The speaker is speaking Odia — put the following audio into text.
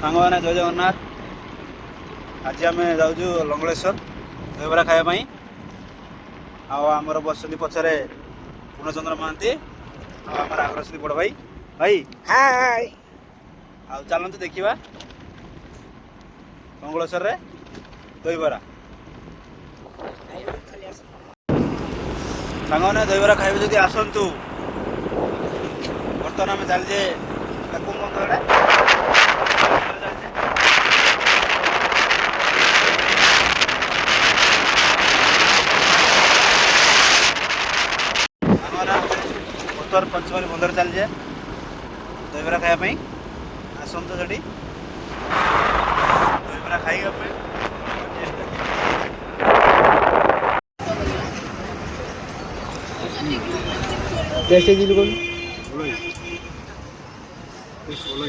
ସାଙ୍ଗମାନେ ଜୟ ଜଗନ୍ନାଥ। ଆଜି ଆମେ ଯାଉଛୁ ଲଙ୍ଗଳେଶ୍ୱର ଦହିବରା ଖାଇବା ପାଇଁ। ଆଉ ଆମର ବସିଛନ୍ତି ପଛରେ ପୂର୍ଣ୍ଣଚନ୍ଦ୍ର ମହାନ୍ତି ଆଉ ଆମର ଆଗରେ ଅଛନ୍ତି ବଡ଼ ଭାଇ। ଭାଇ ହାଏ। ଆଉ ଚାଲନ୍ତୁ ଦେଖିବା ଲଙ୍ଗଳେଶ୍ୱରରେ ଦହିବରା। ସାଙ୍ଗମାନେ ଦହିବରା ଖାଇବେ ଯଦି ଆସନ୍ତୁ। ବର୍ତ୍ତମାନ ଆମେ ଚାଲିଛେ କୋଉ ମନ୍ଦିର उत्तर पंचमरी बंदर चल जाए दहीबरा खायापी आसतु से दहीबरा खाई कैसे जी लोग बोलो